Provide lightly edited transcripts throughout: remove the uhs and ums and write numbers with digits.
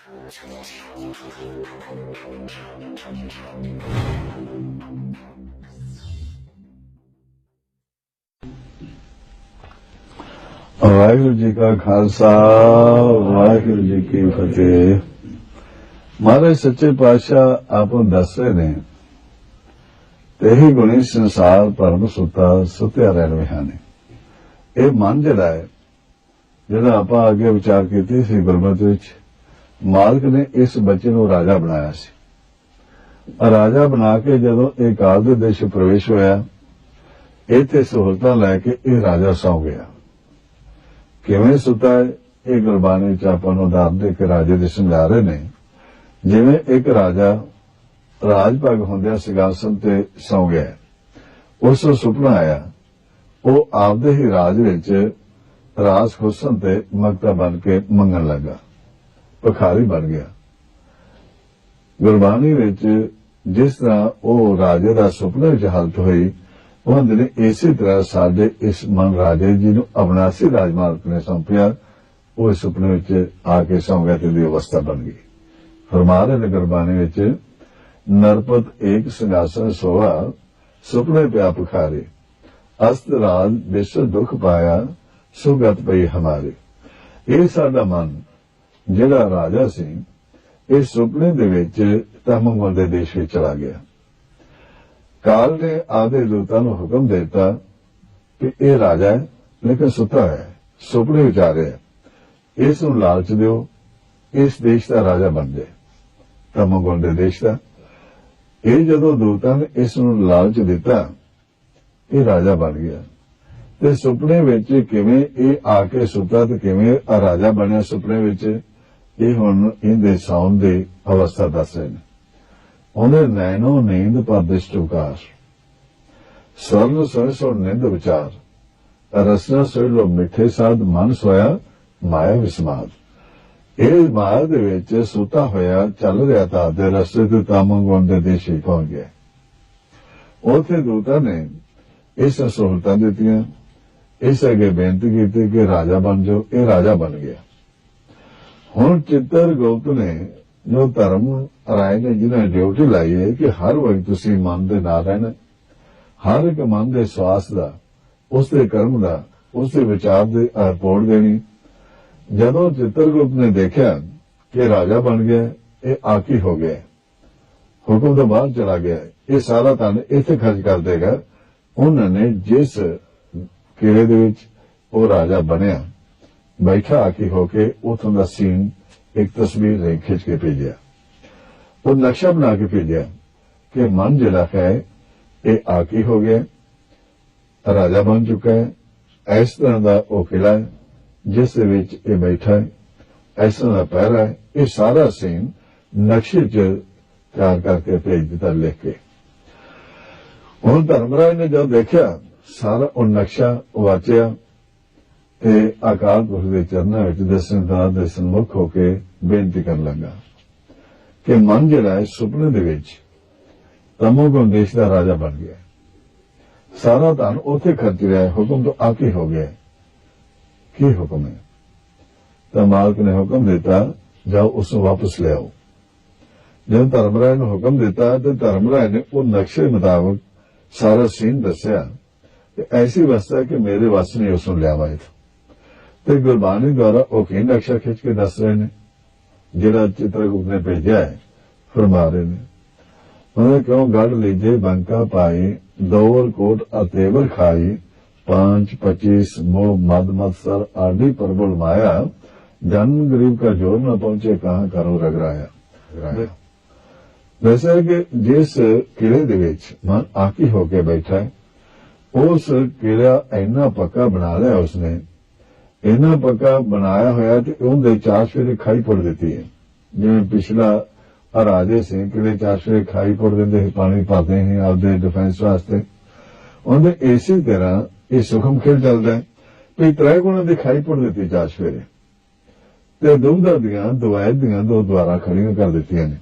ਵਾਹਿਗੁਰੂ ਜੀ ਕਾ ਖਾਲਸਾ ਵਾਹਿਗੁਰੂ ਜੀ ਕੀ ਫਤਿਹ। ਮਹਾਰਾਜ ਸੱਚੇ ਪਾਤਸ਼ਾਹ ਆਪ ਨੂੰ ਦੱਸ ਰਹੇ ਨੇ, ਤੇਹੀ ਗੁਣੀ ਸੰਸਾਰ ਭਰਮ ਸੁੱਤਾ ਸੁੱਤਿਆ ਰਹਿਣ ਵਿਹਾਨੇ। ਇਹ ਮਨ ਜਿਹੜਾ ਹੈ, ਜਿਹੜਾ ਆਪਾਂ ਅੱਗੇ ਵਿਚਾਰ ਕੀਤੀ ਸੀ ਗੁਰਮਤਿ ਵਿੱਚ, ਮਾਲਕ ਨੇ ਇਸ ਬੱਚੇ ਨੂੰ ਰਾਜਾ ਬਣਾਇਆ ਸੀ। ਰਾਜਾ ਬਣਾ ਕੇ ਜਦੋਂ ਇਹ ਕਾਲ ਦੇ ਦੇਸ਼ ਪ੍ਰਵੇਸ਼ ਹੋਇਆ, ਇੱਥੇ ਸਹੂਲਤਾਂ ਲੈ ਕੇ ਇਹ ਰਾਜਾ ਸੌਂ ਗਿਆ। ਕਿਵੇਂ ਸੁੱਤਾ ਹੈ, ਇਹ ਗੁਰਬਾਣੀ ਵਿੱਚ ਆਪਾਂ ਨੂੰ ਉਦਾਹਰਨ ਦੇ ਕੇ ਰਾਜੇ ਦੇ ਸਮਝਾ ਰਹੇ ਨੇ। ਜਿਵੇਂ ਇੱਕ ਰਾਜਾ ਰਾਜ ਭਾਗ ਹੁੰਦਿਆਂ ਸਿੰਘਾਸਨ ਤੇ ਸੌਂ ਗਿਆ, ਉਸ ਨੂੰ ਸੁਪਨਾ ਆਇਆ, ਉਹ ਆਪਦੇ ਹੀ ਰਾਜ ਵਿੱਚ ਰਾਸ ਹੁਸਨ ਤੇ ਮਗਤਾ ਬਣ ਕੇ ਮੰਗਣ ਲੱਗਾ, ਭਿਖਾਰੀ ਬਣ ਗਿਆ। ਗੁਰਬਾਣੀ ਵਿੱਚ ਜਿਸ ਤਰ੍ਹਾਂ ਉਹ ਰਾਜੇ ਦਾ ਸੁਪਨੇ ਵਿੱਚ ਹਾਲਤ ਹੋਈ, ਉਹਦੇ ਨੇ ਇਸੇ ਤਰ੍ਹਾਂ ਸਾਡੇ ਇਸ ਮਨ ਰਾਜੇ ਜੀ ਨੂੰ ਅਵਨਾਸੀ ਰਾਜ ਮਾਲਕ ਨੇ ਸੌਂਪਿਆ। ਉਹ ਸੁਪਨੇ ਵਿੱਚ ਆ ਕੇ ਸੌਂ ਗਿਆ ਤੇ ਦੀ ਅਵਸਥਾ ਬਣ ਗਈ। ਫਰਮਾ ਰਹੇ ਨੇ ਗੁਰਬਾਣੀ ਵਿੱਚ, ਨਰਪਤ ਏਕ ਸਿੰਘਾਸਨ ਸੋਹਾ ਸੁਪਨੇ ਪਿਆ ਭਿਖਾਰੇ, ਅਸਤ ਰਾਜ ਵਿਸ਼ਵ ਦੁੱਖ ਪਾਇਆ ਸੁਗਤ ਪਈ ਹਮਾਰੇ। ਇਹ ਸਾਡਾ ਮਨ ਜਿਹੜਾ ਰਾਜਾ ਸੀ, ਇਹ ਸੁਪਨੇ ਦੇ ਵਿੱਚ ਤਮੰਗਲ ਦੇ ਦੇਸ਼ ਵਿੱਚ ਚਲਾ ਗਿਆ। ਕਾਲ ਨੇ ਆਦੇ ਦੂਤਾਂ ਨੂੰ ਹੁਕਮ ਦਿੱਤਾ ਕਿ ਇਹ ਰਾਜਾ ਹੈ, ਲੇਕਿਨ ਸੁੱਤਾ ਹੈ, ਸੁਪਨੇ ਵਿੱਚ ਆ ਰਿਹਾ, ਇਸ ਨੂੰ ਲਾਲਚ ਦਿਓ, ਇਸ ਦੇਸ਼ ਦਾ ਰਾਜਾ ਬਣ ਜਾਏ, ਤਮੰਗਲ ਦੇ ਦੇਸ਼ ਦਾ। ਇਹ ਜਦੋਂ ਦੂਤਾਂ ਨੇ ਇਸ ਨੂੰ ਲਾਲਚ ਦਿੱਤਾ, ਇਹ ਰਾਜਾ ਬਣ ਗਿਆ। ਤੇ ਸੁਪਨੇ ਵਿੱਚ ਕਿਵੇਂ ਇਹ ਆ ਕੇ ਸੁੱਤਾ ਤੇ ਕਿਵੇਂ ਰਾਜਾ ਬਣਿਆ ਸੁਪਨੇ ਵਿੱਚ, ਇਹ ਹੁਣ ਇਹਦੇ ਸੌਣ ਦੀ ਅਵਸਥਾ ਦੱਸ ਰਹੇ ਨੇ। ਉਹਨੇ ਨੈਣੋ ਨੀਂਦ ਪਰਦਿਸ਼ ਟੁਕਾਰ, ਸਵਰਨ ਸੋਏ ਸੋ ਨਿੰਦ ਵਿਚਾਰ, ਰਸਨਾ ਸੋਏ ਲੋ ਮਿੱਠੇ ਸਾਧ, ਮਨ ਸੋਇਆ ਮਾਇਆ ਵਿਸਮਾਦ। ਇਹ ਮਾਇਆ ਦੇ ਵਿੱਚ ਸੁੱਤਾ ਹੋਇਆ ਚੱਲ ਰਿਹਾ ਤਾਂ ਦੇ ਰਸਤੇ ਤੇ ਤਾਮੰਗਲ ਦੇ ਦੇਸ਼ ਹੀ ਪਹੁੰਚ ਗਿਆ। ਉੱਥੇ ਦੂਤਾਂ ਨੇ ਇਸ ਸਹੂਲਤਾਂ ਦਿੱਤੀਆਂ, ਇਸ ਅੱਗੇ ਬੇਨਤੀ ਕੀਤੀ ਕਿ ਰਾਜਾ ਬਣ ਜਾਓ। ਇਹ ਰਾਜਾ ਬਣ ਗਿਆ। ਹੁਣ ਚਿੱਤਰ ਗੁਪਤ ਨੇ ਜੋ ਧਰਮ ਰਾਏ ਨੇ ਜਿਹਨਾਂ ਡਿਊਟੀ ਲਾਈ ਹੈ ਕਿ ਹਰ ਵਕਤ ਤੁਸੀਂ ਮਨ ਦੇ ਨਾਲ ਰਹਿਣਾ, ਹਰ ਇੱਕ ਮਨ ਦੇ ਸਵਾਸ ਦਾ, ਉਸ ਦੇ ਕਰਮ ਦਾ, ਉਸ ਦੇ ਵਿਚਾਰ ਦੀ ਰਿਪੋਰਟ ਦੇਣੀ। ਜਦੋਂ ਚਿੱਤਰਗੁਪਤ ਨੇ ਦੇਖਿਆ ਕਿ ਰਾਜਾ ਬਣ ਗਿਆ, ਇਹ ਆਕੀ ਹੋ ਗਿਆ, ਹੁਕਮ ਤੋਂ ਬਾਹਰ ਚਲਾ ਗਿਆ, ਇਹ ਸਾਰਾ ਧਨ ਇੱਥੇ ਖਰਚ ਕਰ ਦੇਗਾ। ਉਹਨਾਂ ਨੇ ਜਿਸ ਕਿਲੇ ਦੇ ਵਿੱਚ ਉਹ ਰਾਜਾ ਬਣਿਆ, ਬੈਠਾ ਆਕੀ ਹੋ ਕੇ, ਉਥੋਂ ਦਾ ਸੀਨ ਇੱਕ ਤਸਵੀਰ ਖਿੱਚ ਕੇ ਭੇਜਿਆ, ਉਹ ਨਕਸ਼ਾ ਬਣਾ ਕੇ ਭੇਜਿਆ ਕਿ ਮਨ ਜਿਹੜਾ ਹੈ ਇਹ ਆਕੀ ਹੋ ਗਿਆ, ਰਾਜਾ ਬਣ ਚੁੱਕਾ ਹੈ। ਇਸ ਤਰ੍ਹਾਂ ਦਾ ਉਹ ਕਿਲਾ ਹੈ ਜਿਸ ਦੇ ਵਿੱਚ ਇਹ ਬੈਠਾ ਹੈ, ਇਸ ਤਰ੍ਹਾਂ ਦਾ ਪਹਿਰਾ ਹੈ। ਇਹ ਸਾਰਾ ਸੀਨ ਨਕਸ਼ੇ 'ਚ ਤਿਆਰ ਕਰਕੇ ਭੇਜ ਦਿੱਤਾ ਲਿਖ ਕੇ। ਹੁਣ ਧਰਮਰਾਜ ਨੇ ਜਦ ਦੇਖਿਆ ਸਾਰਾ ਉਹ ਨਕਸ਼ਾ ਵਾਚਿਆ ਤੇ ਅਕਾਲ ਪੁਰਖ ਦੇ ਚਰਨਾਂ ਵਿੱਚ ਦਸਨਦਾਰ ਦੇ ਸਨਮੁਖ ਹੋ ਕੇ ਬੇਨਤੀ ਕਰਨ ਲੱਗਾ ਕਿ ਮਨ ਜਿਹੜਾ ਹੈ ਸੁਪਨੇ ਦੇ ਵਿੱਚ ਤਮੋਗੁਣ ਦੇਸ਼ ਦਾ ਰਾਜਾ ਬਣ ਗਿਆ, ਸਾਰਾ ਧਨ ਉੱਥੇ ਖਰਚ ਰਿਹਾ, ਹੁਕਮ ਤੋਂ ਆਕੇ ਹੋ ਗਿਆ। ਕੀ ਹੁਕਮ ਹੈ? ਤਾਂ ਮਾਲਕ ਨੇ ਹੁਕਮ ਦਿੱਤਾ, ਜਾਓ ਉਸ ਨੂੰ ਵਾਪਸ ਲਿਆਓ। ਜਦੋਂ ਧਰਮਰਾਜ ਨੂੰ ਹੁਕਮ ਦਿੱਤਾ ਤੇ ਧਰਮਰਾਜ ਨੇ ਉਹ ਨਕਸ਼ੇ ਮੁਤਾਬਕ ਸਾਰਾ ਸੀਨ ਦੱਸਿਆ ਕਿ ਐਸੀ ਅਵਸਥਾ ਕਿ ਮੇਰੇ ਵੱਸ ਨੇ ਉਸ ਨੂੰ ਲਿਆਵਾ। ਤੇ ਗੁਰਬਾਣੀ ਦੁਆਰਾ ਉਹ ਕੀ ਨਕਸ਼ਾ ਖਿੱਚ ਕੇ ਦੱਸ ਰਹੇ ਨੇ ਜਿਹੜਾ ਚਿੱਤਰਗੁਪਤ ਨੇ ਭੇਜਿਆ ਹੈ। ਫਰਮਾ ਰਹੇ ਨੇ, ਉਹਨੇ ਕਿਉਂ ਗੜ ਲੀਜੇ ਬੰਕਾ ਪਾਈ, ਦੋਵਰ ਕੋਟ ਅਤੇਵਰ ਖਾਈ, 5-25 मोह मद मत सर आदि प्रबल माया, जन्म गरीब का जोर न पहुंचे कहां करो रगराया। वैसे कि जिस किले दे विच मन आकी होके बैठा है, उस किला इन्ना पक्का बना लिया उसने, इन्ना पक्का बनाया होया कि उनके 4 फेरे खाई पड़ देती है। जिवें पिछला राजे से किले 4 फेरे खाई पड़ देंदे, पानी पाते हैं आपदे डिफेंस वास्ते। उन्हें इसी तरह ਇਹ ਸੁਖਮ ਖੇਡ ਚੱਲਦਾ ਹੈ ਵੀ 3 ਗੁਣਾ ਦਿਖਾਈ ਪੜ ਦਿੱਤੀ 4 ਫੇਰੇ ਤੇ ਦੁੱਧਾ ਦੀਆਂ ਦਵਾਈ ਦੀਆਂ 2 ਦੁਆਰਾ ਖੜੀਆਂ ਕਰ ਦਿੱਤੀਆਂ ਨੇ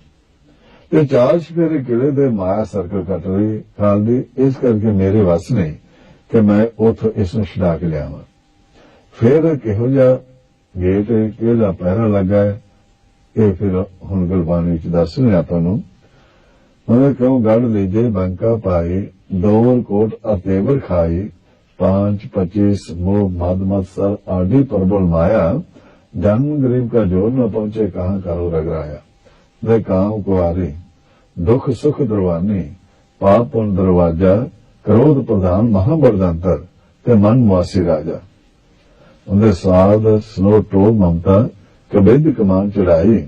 ਤੇ 4 ਫੇਰੇ ਕਿਲੇ ਦੇ ਮਾਇਆ ਸਰਕਲ ਕੱਟ ਰਹੀ ਖਾਲ ਦੀ। ਇਸ ਕਰਕੇ ਮੇਰੇ ਵੱਸ ਨਹੀਂ ਕਿ ਮੈਂ ਉਥੋਂ ਇਸ ਨੂੰ ਛਡਾ ਕੇ ਲਿਆਵਾਂ। ਫਿਰ ਕਿਹੋ ਜਿਹਾ ਗੇਟ ਕਿਹਦਾ ਪਹਿਰਾ ਲੱਗਾ ਹੈ, ਇਹ ਫਿਰ ਹੁਣ ਗੁਰਬਾਣੀ ਵਿੱਚ ਦੱਸ ਰਿਹਾ ਆਪਾਂ ਨੂੰ। ਉਹਨੇ ਕਿਉਂ ਗੜ ਲੀਜੇ ਬੰਕਾ ਪਾਈ, ਦੋਵਰ ਕੋਟ ਅਤੇਵਰ ਖਾਈ, 5-25 मोह मद मत्सर आदि प्रबल माया, जन्म गरीब का जोर न पहुंचे कहाँ करो रगराया। वे काम कुआरी दुख सुख दरवानी, पाप पुन दरवाजा, क्रोध प्रधान महाबरदंतर ते मन मुआसी राजा। उनके स्वाद स्नो टोल ममता कबिद कमान चढ़ाई,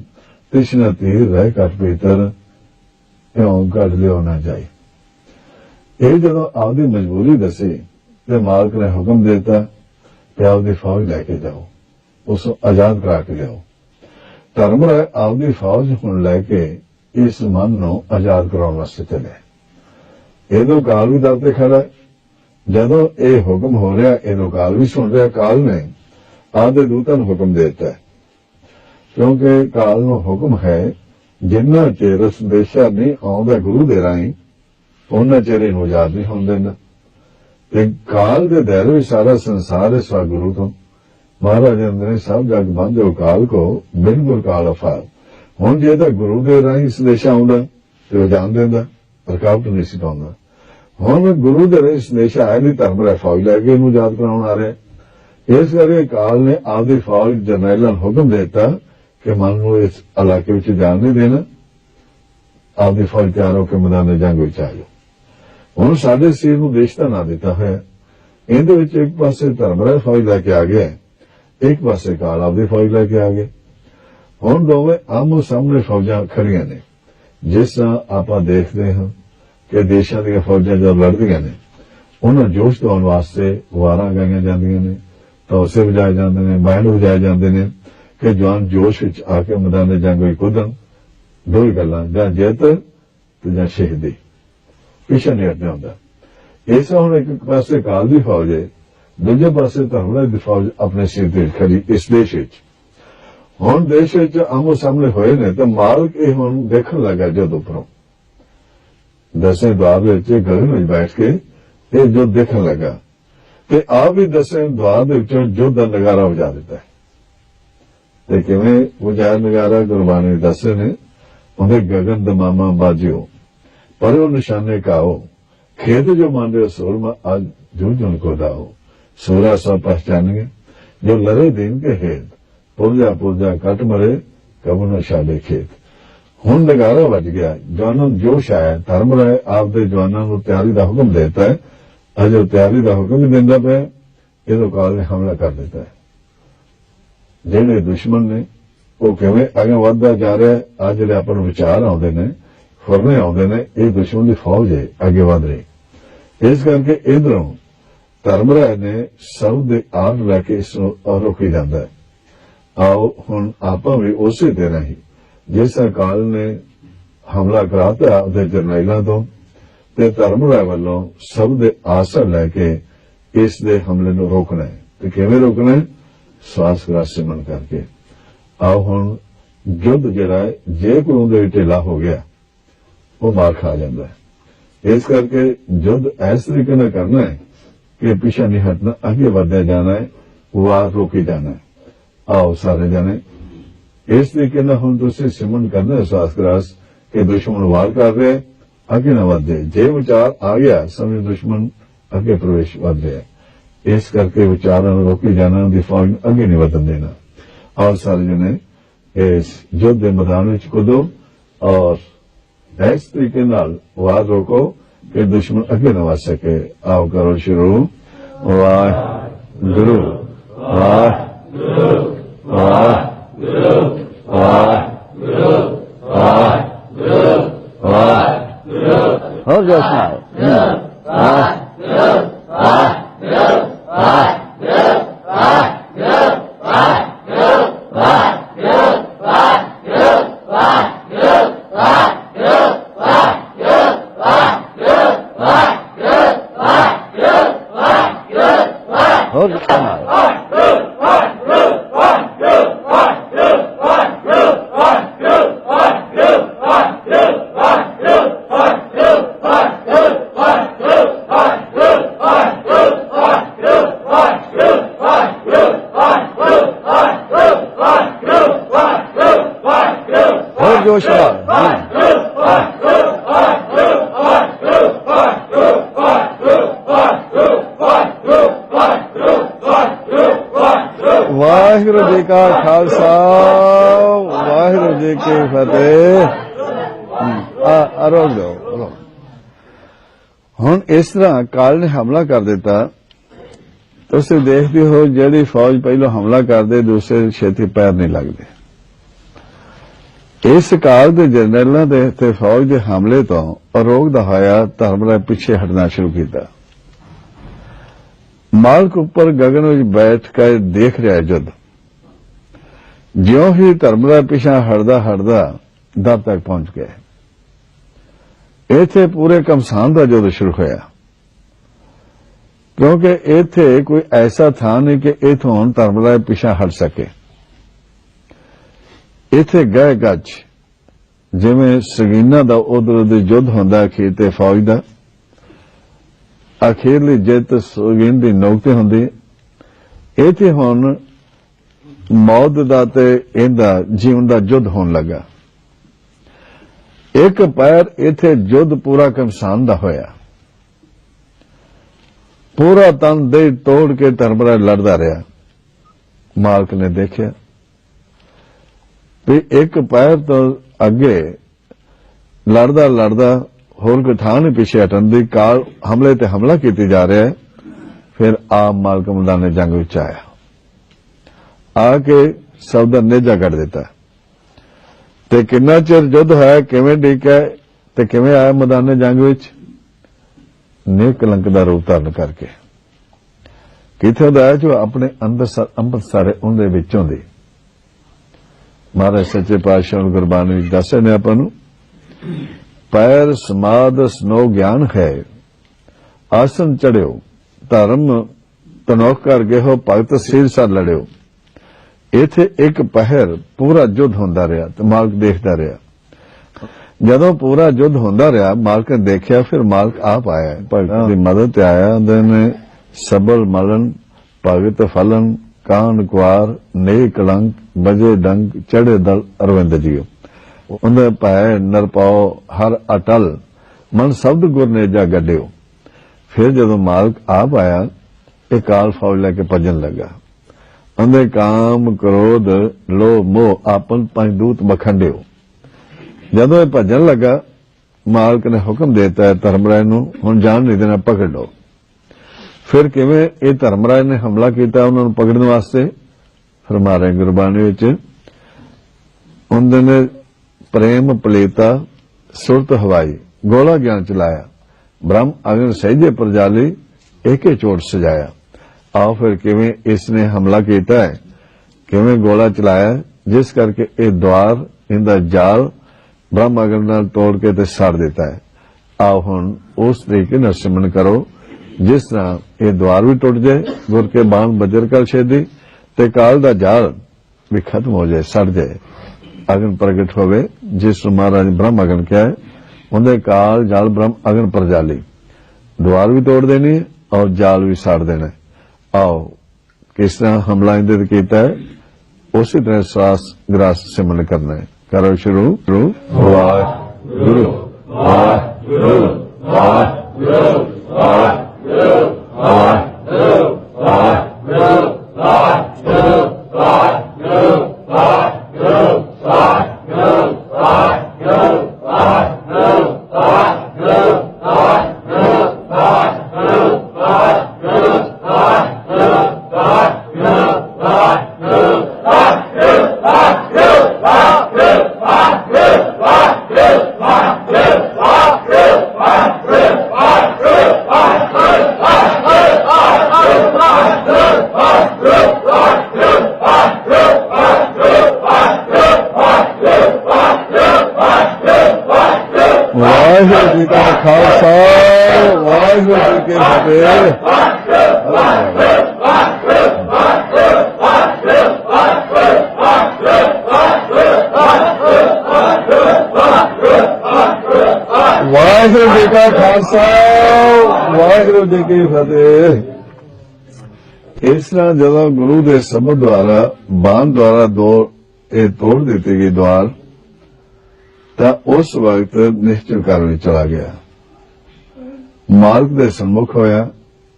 तिश्न तीर रह कट भीतर क्यों कट लियो ना जाए। ये जदों आपकी मजबूरी दसी ते मालिक ने हुक्म देता कि आपकी फौज लैके जाओ, उसको आजाद करा के लियाओ। धर्म राय आपकी फौज हुण लैके इस मन नूं आजाद कराउण वास्ते चले। इदों काल भी दर ते खड़ा है। जदों ये हुक्म हो रहा इदों काल भी सुन रहा। काल ने आपके दूतां नूं हुक्म देता है, क्योंकि काल नूं हुक्म है जिन्ना चेर संदेशा नहीं आउंदा गुरु दे राहीं उन्ना चेर इहनूं आजाद नहीं होण देंदा। ते काल के दायरे में सारा संसार है स्वागुरु तो। महाराज ने सब जग बांधे काल को बिल्कुल काल अफार। हुण जे तां गुरु दे राहीं संदेश आउंदा ते ओ जान देंदा, रुकावट नहीं सी पाउंदा। हुण गुरु दे राहीं संदेश आया नहीं, धर्म राय फौज लैके इहनूं आजाद कराउण आ रहा। इस करके काल ने आपदी फौज जरनैलां नूं हुक्म देता कि मन नूं इस इलाके विच जाण नहीं देना, आपदी फौज तैयार होकर मैदान जंग विच आ जाओ। ਹੁਣ ਸਾਡੇ ਸਰੀਰ ਨੂੰ ਦੇਸ਼ ਦਾ ਨਾਂ ਦਿੱਤਾ ਹੋਇਆ। ਇਹਦੇ ਵਿੱਚ ਇੱਕ ਪਾਸੇ ਧਰਮਰਾਜ ਫੌਜ ਲੈ ਕੇ ਆ ਗਿਆ, ਇੱਕ ਪਾਸੇ ਕਾਲ ਆਪਦੀ ਫੌਜ ਲੈ ਕੇ ਆ ਗਏ। ਹੁਣ ਦੋਵੇਂ ਆਮੋ ਸਾਹਮਣੇ ਫੌਜਾਂ ਖੜੀਆਂ ਨੇ। ਜਿਸ ਤਰ੍ਹਾਂ ਆਪਾਂ ਦੇਖਦੇ ਹਾਂ ਕਿ ਦੇਸ਼ਾਂ ਦੀਆਂ ਫੌਜਾਂ ਜਦੋਂ ਲੜਦੀਆਂ ਨੇ, ਉਹਨਾਂ ਨੂੰ ਜੋਸ਼ ਦਿਵਾਉਣ ਵਾਸਤੇ ਵਾਰਾਂ ਗਾਈਆਂ ਜਾਂਦੀਆਂ ਨੇ, ਤੌਸੇ ਵਜਾਏ ਜਾਂਦੇ ਨੇ, ਬੈਂਡ ਵਜਾਏ ਜਾਂਦੇ ਨੇ ਕਿ ਜਵਾਨ ਜੋਸ਼ ਵਿੱਚ ਆ ਕੇ ਮੈਦਾਨ ਜੰਗ ਵਿੱਚ ਕੁੱਦਣ। ਦੋ ਹੀ ਗੱਲਾਂ, ਜਾਂ ਜਿੱਤ ਤੇ ਜਾਂ ਸ਼ਹੀਦੀ, ਪਿੱਛੇ ਨਹੀਂ ਹਟਣਾ ਹੁੰਦਾ। ਇਸ ਹੁਣ ਇੱਕ ਪਾਸੇ ਕਾਲ ਦੀ ਫੌਜ ਹੈ, ਦੂਜੇ ਪਾਸੇ ਧਰਮਰਾਜ ਦੀ ਫੌਜ ਆਪਣੇ ਸਿਰ ਤੇ ਖੜੀ ਇਸ ਦੇਸ਼ ਵਿੱਚ। ਹੁਣ ਦੇਸ਼ ਵਿੱਚ ਆਮੋ ਸਾਹਮਣੇ ਹੋਏ ਨੇ ਤਾਂ ਮਾਲਕ ਇਹ ਹੁਣ ਦੇਖਣ ਲੱਗਾ ਜਦ ਉੱਪਰੋਂ 10ਵੇਂ ਦਵਾਰ ਵਿੱਚ ਗਗਨ ਵਿੱਚ ਬੈਠ ਕੇ ਇਹ ਜੋ ਦੇਖਣ ਲੱਗਾ ਤੇ ਆਪ ਵੀ 10ਵੇਂ ਦਵਾਰ ਦੇ ਵਿੱਚੋਂ ਜੁੱਧ ਦਾ ਨਗਾਰਾ ਵਜਾ ਦਿੱਤਾ ਹੈ। ਤੇ ਕਿਵੇਂ ਵਜਾਇਆ ਨਗਾਰਾ ਗੁਰਬਾਣੀ ਦੱਸੇ ਨੇ, ਉਹਦੇ ਗਗਨ ਦਮਾਮਾ ਬਾਜਿਓ परो निशाने काओ, खेत जो मान रहे सोर में आज जो को दाओ। सोरा सब पहचानेंगे जो लड़े दिन के हेत, पुरजा पुरजा कट मरे कब न शाले खेत। हुण नगारा बज गया, जवानों जोश आया। धर्म राय आपदे जवानों को तैयारी का हुक्म देता है। अजो तैयारी का हुक्म भी देंदा पे इदों काल ने हमला कर देता है। जेडे दुश्मन ने वो किवें अगे वधदा जा रहा है। आज जिहड़े अपन विचार आउंदे ने, फुरने आउंदे ने, ये दुश्मन की फौज है अगे वध रही। इस करके इधरों धर्मराय ने सब दे आड़ लैके इसनूं रोकी जांदा है। आओ हुण आपां भी उसे तरह ही जिस काल ने हमला कराता उहदे जरनैलां तों ते धर्मराय वल्लों सब दे आसर लैके इस दे हमले नूं रोकना है। ते किवें रोकना है? श्वास ग्रास सिमरन करके। आओ हुण युद्ध जिहड़ा है जे कोई उहदे विच ढिला हो गया वो मार खा जाता है। इस करके युद्ध इस तरीके से करना है कि पीछे नहीं हटना, आगे बढ़ते जाना है, वार रोकी जाना है। आओ सारे जाने इस तरीके से हम दूसरे सिमरन करना है श्वास ग्रास के दुश्मन वार कर रहे हैं, आगे न बढ़ जाए। जे विचार आ गया समझ दुश्मन आगे प्रवेश बढ़ जाए। इस करके विचारों रोकी जाना, उनकी फौज आगे नहीं बढ़न देना। और सारे जने इस युद्ध के मैदान में कूदो और इस तरीके नाल वार रोको कि दुश्मन अगे न वध सके। आओ करो शुरू। वाहिगुरू वाहिगुरू वाहिगुरू वाहिगुरू वाहिगुरू वाहिगुरू। और जोश में वाहिगुरू वाहिगुरू वाहिगुरू वाहिगुरू वाहिगुरू वाहिगुरू वाहिगुरू और जोश नाल वाहिगुरू जी का खालसा वाहिगुरू जी की फतेह। रोक दो हुण इस तरह काल ने हमला कर दिता। तुसीं देखते हो जिहड़ी फौज पहलों हमला करदे दूसरे छेती पैर नहीं लगदे। इस काल के जनरलों के फौज के हमले तो रोकदा होया धर्मराय पिछे हटना शुरू किया। मालक उपर गगन विच बैठ कर देख रहा युद्ध। ज्यों ही धर्मराय पिछा हटदा हटदा दर तक पहुंच गए। इत्थे पूरे घमसान का युद्ध शुरू होया, क्योंकि इत्थे कोई ऐसा था नहीं कि इथों धर्मराय पिछा हट सके। इत्थे गए गज जिवें सगीना का उधर उधर युद्ध होंदा अखीर ते फौज का। अखीरली जित सगीन की नौकते होंदी। इत्थे हुण मौत का ते इहदा जीवन का युद्ध होने लगा। एक पैर इत्थे युद्ध पूरा घमसान का होया। पूरा तन दे तोड़ के धर्मराय लड़दा रहा। मालक ने देखा भी एक पैर तो अगे लड़दा लड़दा होर कोई थां नहीं पिछे हटन दी। काल हमले ते हमला की जा रहा है। फिर आप मालक मैदान जंग विच आया, आके सब दा नेजा कट दिता। ते किन्ना चिर युद्ध होया, किवें डीका ते किवें आया मैदान जंग विच? निकलंक दा रूप धारण करके। किथे दा जो अपने अंम੍ਰਿਤ सारे उनदे विचों दी। महाराज सच्चे पातशाह गुरबाणी विच दस्से ने आपां नूं, पैर समाद स्नो ज्ञान है, आसन चढ़ियो धर्म तनोख कर गए हो, भगत सिर सर लड़ियो। इत्थे एक पहर पूरा युद्ध होंदा रहा ते मालक देखदा रहा। जदों पूरा युद्ध होंदा रहा, मालक ने देखिया। फिर मालक आप आया, भगतां दी मदद ते आया। ने सबल मलन भगत फलन कान कुआर ने कलंक बजे डंक चढ़े दल अरविंद जियो। उन्हें भय नरपाओ हर अटल मन शब्द गुर नेजा गड्डियो। फिर जदों मालक आप आया, एक काल फौज लैके भजन लगा। उन्हें काम क्रोध लोभ मोह आपन पंचदूत बखंडियो। जदों भजन लगा, मालक ने हुक्म देता है धर्मराय नूं हुण जान नहीं देना, पकड़ लो। फिर किवें ये धर्मराय ने हमला किया उन्होंने पकड़ने वास्ते? फिर मारे गुरबाणी विच उन्होंने प्रेम पलेता सुरत हवाई गोला ज्ञान चलाया, ब्रह्म अग्नि सहजे प्रजाली एके चोट सजाया। आओ फिर किवें इसने हमला किया है, किवें गोला चलाया, जिस करके ये द्वार इनका जाल ब्रह्म अग्नि नाल तोड़ के ते साड़ देता है। आओ हुण उस तरीके नाल सिमरन करो जिस तरह ये द्वार भी टुट जाए, गुर के बाण बजर कर छेदी ते काल दा जाल भी खत्म हो जाए, सड़ जाए, अग्नि प्रगट होवे। जिस महाराज ब्रह्म अग्नि क्या है, उन्हें काल जाल ब्रह्म अग्नि प्रजाली द्वार भी तोड़ देनी है और जाल भी साड़ देना है। आओ किस तरह हमला इन्हें किया है, उसी तरह श्वास ग्रास सिमरन करना है। करो शुरू। वाहिगुरू वाहिगुरू वाहिगुरू वाहिगुरू जी का खालसा वाहिगुरू जी की फतेह। वाहिगुरू जी का खालसा वाहिगुरू जी की फतेह। इस तरह जदों गुरु के शब्द द्वारा बाण द्वारा तोड़ दी गई द्वार, ਤਾਂ ਉਸ ਵਕਤ ਨਿਸ਼ਚਲ ਘਰ ਵਿੱਚ ਚਲਾ ਗਿਆ। ਮਾਲਕ ਦੇ ਸਨਮੁਖ ਹੋਇਆ,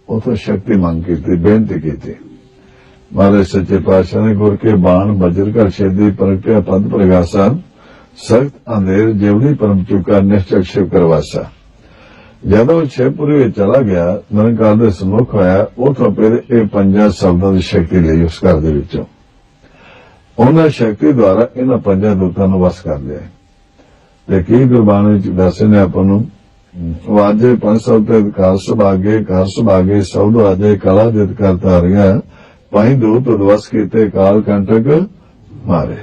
ਉਥੋਂ ਸ਼ਕਤੀ ਮੰਗ ਕੀਤੀ, ਬੇਨਤੀ ਕੀਤੀ। ਮਹਾਰਾਜ ਸੱਚੇ ਪਾਤਸ਼ਾਹ ਨੇ ਗੁਰ ਕੇ ਬਾਣ ਬਜਰ ਕਰ ਛੇਦੀ ਪ੍ਰਗਟਿਆ ਪਦ ਪ੍ਰਗਾਸਾ, ਸਖਤ ਅੰਧੇਰ ਜਿਵੜੀ ਪਰਮ ਚੁਕਾ ਨਿਸ਼ਚਲ ਸ਼ਿਵ ਕਰਵਾਸਾ। ਜਦੋਂ ਸ਼ਿਵਪੁਰੀ ਵਿੱਚ ਚਲਾ ਗਿਆ, ਨਿਰੰਕਾਰ ਦੇ ਸਨਮੁਖ ਹੋਇਆ, ਉਥੋਂ ਫਿਰ ਇਹ ਪੰਜਾਂ ਸ਼ਬਦਾਂ ਦੀ ਸ਼ਕਤੀ ਲਈ ਉਸ ਘਰ ਦੇ ਵਿੱਚੋਂ। ਉਹਨਾਂ ਸ਼ਕਤੀ ਦੁਆਰਾ ਇਹਨਾਂ ਪੰਜਾਂ ਦੂਤਾਂ ਨੂੰ ਵਸ ਕਰ ਲਿਆ। ਤੇ ਕੀ ਗੁਰਬਾਣੀ ਵਿੱਚ ਦੱਸੇ ਨੇ ਆਪਾਂ ਨੂੰ, ਵਾਜੇ ਪੰਜ ਸਭ ਤੇ ਕਾਰ ਸੁਭਾਗੇ, ਕਾਰ ਸੁਭਾਗੇ ਸਬਦ ਵਾਜੇ, ਕਲਾ ਜਿਤ ਕਰ ਧਾਰਿਆ, ਪਾਈ ਦੂਤ ਉਦਵਸ ਕੀਤੇ, ਕਾਲ ਕੰਟਕ ਮਾਰੇ।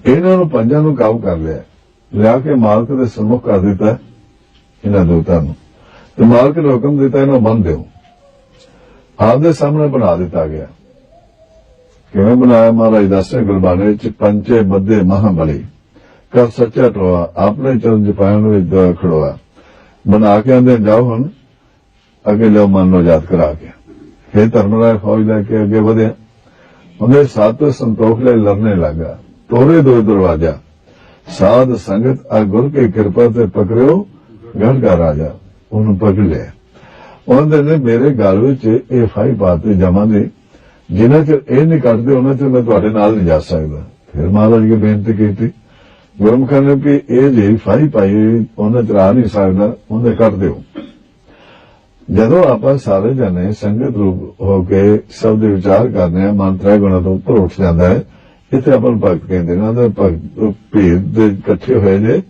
ਇਹਨਾਂ ਨੂੰ ਪੰਜਾਂ ਨੂੰ ਕਾਬੂ ਕਰ ਲਿਆ, ਲਿਆ ਕੇ ਮਾਲਕ ਦੇ ਸਨਮੁਖ ਕਰ ਦਿੱਤਾ ਇਹਨਾਂ ਦੂਤਾਂ ਨੂੰ। ਤੇ ਮਾਲਕ ਨੇ ਹੁਕਮ ਦਿੱਤਾ, ਇਹਨੂੰ ਬੰਨ ਦਿਓ। ਆਪਦੇ ਸਾਹਮਣੇ ਬਣਾ ਦਿੱਤਾ ਗਿਆ। ਕਿਵੇਂ ਬਣਾਇਆ ਮਹਾਰਾਜ ਦੱਸੇ ਗੁਰਬਾਣੀ ਵਿੱਚ, ਪੰਚੇ ਬੱਧੇ ਮਹਾਬਲੀ ਕਰ ਸੱਚਾ ਟੋਆ, ਆਪਣੇ ਚਰਨ ਜਪਾਇਣ ਵਿੱਚ ਦੁਆ ਖੜੋਆ। ਬਣਾ ਕੇ ਆਂਦੇ ਜਾਓ, ਹੁਣ ਅੱਗੇ ਲਿਓ ਮਨ ਨੂੰ ਯਾਦ ਕਰਾ ਕੇ। ਫਿਰ ਧਰਮਰਾਜ ਫੌਜ ਲੈ ਕੇ ਅੱਗੇ ਵਧਿਆ। ਉਹਦੇ ਸੱਤ ਸੰਤੋਖ ਲੈ ਲੜਨੇ ਲੱਗਾ, ਤੋਰੇ ਦੋ ਦਰਵਾਜਾ, ਸਾਧ ਸੰਗਤ ਆ ਗੁਰ ਕੇ ਕਿਰਪਾ ਤੇ ਪਕੜਿਓ ਗੜ ਦਾ ਰਾਜਾ। ਉਹਨੂੰ ਪਕੜ ਲਿਆ। ਉਹਦੇ ਨੇ ਮੇਰੇ ਗਲ ਵਿੱਚ ਇਹ ਫਾਈ ਪਾਤੇ ਜਮਾਂ ਦੇ, ਜਿਨ੍ਹਾਂ ਚਿਰ ਇਹ ਨਹੀਂ ਕੱਟਦੇ ਉਹਨਾਂ ਚਿਰ ਮੈਂ ਤੁਹਾਡੇ ਨਾਲ ਨਹੀਂ ਜਾ ਸਕਦਾ। ਫਿਰ ਮਹਾਰਾਜ ਜੀ ਬੇਨਤੀ ਕੀਤੀ ਗੁਰਮੁਖਾਂ ਨੇ ਵੀ ਇਹ ਜੀ ਫਾਈ ਪਾਈ ਉਹਨਾਂ ਚਿਰ ਆ ਨਹੀਂ ਸਕਦਾ, ਉਹਦੇ ਕੱਟ ਦਿਓ। ਜਦੋਂ ਆਪਾਂ ਸਾਰੇ ਜਣੇ ਸੰਗਤ ਰੂਪ ਹੋ ਕੇ ਸਭ ਦੇ ਵਿਚਾਰ ਕਰਦੇ ਹਾਂ, ਮਨ ਤ੍ਰੈ ਗੁਣਾਂ ਤੋਂ ਉੱਪਰ ਉੱਠ ਜਾਂਦਾ ਹੈ। ਇੱਥੇ ਆਪਾਂ ਨੂੰ ਭਗਤ ਕਹਿੰਦੇ ਨੇ, ਉਹਦੇ ਭਗਤ ਭੀੜ ਦੇ ਇਕੱਠੇ ਹੋਏ ਨੇ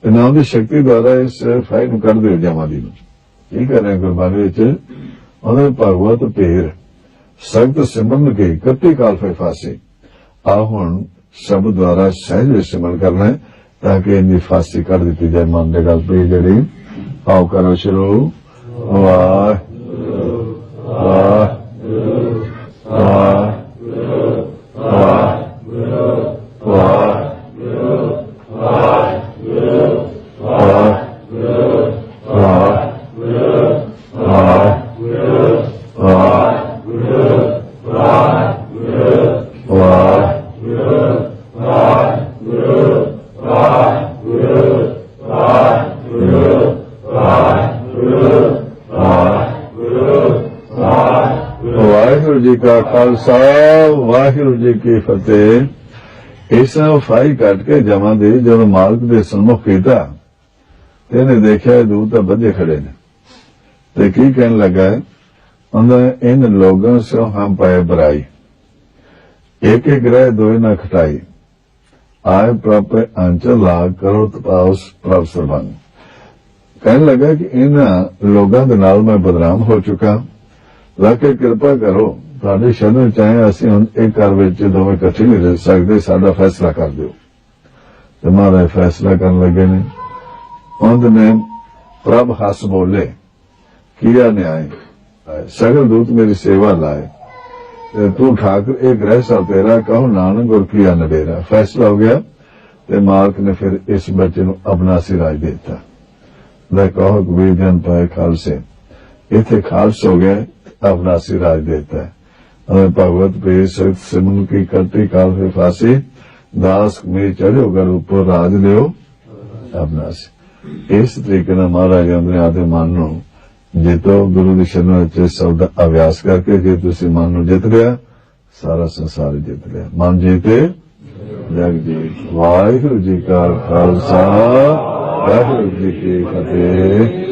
ਤੇ ਨਾਮ ਦੀ ਸ਼ਕਤੀ ਦੁਆਰਾ ਇਸ ਫਾਈ ਨੂੰ ਕੱਢ ਦਿਓ ਜਮਾਂ ਦੀ ਨੂੰ। ਕੀ ਕਰ ਰਹੇ ਗੁਰਬਾਣੀ ਵਿੱਚ, ਉਹਦੇ ਭਗਵਤ ਭੀੜ ਸਖਤ ਸਿਮਰਨ ਕੇ ਕੱਤੀ ਕਾਲ ਫੇ ਫਾਸੀ। ਆ ਹੁਣ ਸ਼ਬਦ ਦੁਆਰਾ ਸਹਿਜ ਸਿਮਰਨ ਕਰਨਾ ਹੈ ਤਾਂ ਕਿ ਇਹਦੀ ਫਾਸੀ ਕੱਢ ਦਿੱਤੀ ਜਾਏ ਮਨ ਦੇ ਗੱਲ ਪਈ ਜਿਹੜੀ। ਆਓ ਕਰੋ ਸ਼ੁਰੂ। ਵਾਹਿਗੁਰੂ ਵਾਹਿਗੁਰੂ ਵਾਹਿਗੁਰੂ ਵਾਹਿਗੁਰੂ ਵਾਹਿਗੁਰੂ ਵਾਹਿਗੁਰੂ ਵਾਹਿਗੁਰੂ ਵਾਹਿਗੁਰੂ ਜੀ ਕਾ ਖਾਲਸਾ, ਵਾਹਿਗੁਰੂ ਜੀ ਕੀ ਫਤਿਹ। ਇਸ ਫਾਈ ਕੱਟ ਕੇ ਜਮਾਂ ਦੀ ਜਦੋਂ ਮਾਲਕ ਦੇ ਸਨਮੁਖ ਕੀਤਾ ਤੇ ਇਹਨੇ ਦੇਖਿਆ ਦੂਤ ਤਾਂ ਬੱਝੇ ਖੜੇ ਨੇ ਤੇ ਕੀ ਕਹਿਣ ਲੱਗਾ, ਅੰਦਰ इन लोगों से हम पाए बराई, एक एक ग्रह दो न खटाई, आय प्राप्त अंचल लाग करो तपाउस प्रभ सरबंग। कहने लगा कि इन लोगों के नाल मैं बदनाम हो चुका, लाके कृपा करो ਤੁਹਾਡੇ ਸ਼ਰਨ ਚਾਹੇ ਅਸੀਂ ਹੁਣ ਇੱਕ ਘਰ ਵਿੱਚ ਦੋਵੇਂ ਇਕੱਠੇ ਨਹੀਂ ਰਹਿ ਸਕਦੇ, ਸਾਡਾ ਫੈਸਲਾ ਕਰ ਦਿਓ। ਤੇ ਮਹਾਰਾਜ ਫੈਸਲਾ ਕਰਨ ਲੱਗੇ ਨੇ। ਉਹਨੇ ਪ੍ਰਭ ਹੱਸ ਬੋਲੇ, ਕੀਆ ਨਿਆਏ सगल दूत मेरी सेवा लाए, तू ठाकुर एक ग्रह सा तेरा, कहो नानक और किया नबेरा। फैसला हो गया ते मालक ने फिर इस बच्चे को अबनासी राज देता। मैं कहो कबीर जन पाए खालसे, इथे खालस हो गया, अबनासी राज देता है। हमें भगवत पे सख्त सिमन की कट्टी काल से फांसी, दास में चढ़ो गढ़ ऊपर राज लियो अबनासी। इस तरीके न महाराज अंदर आते मानो जितो गुरु की शरण च शब्द अभ्यास करके जे तुसी मन नूं जित लिया, सारा संसार जित लिया। मन जीते जग जीत। वाहिगुरू जी का खालसा, वाहिगुरू जी की फतेह।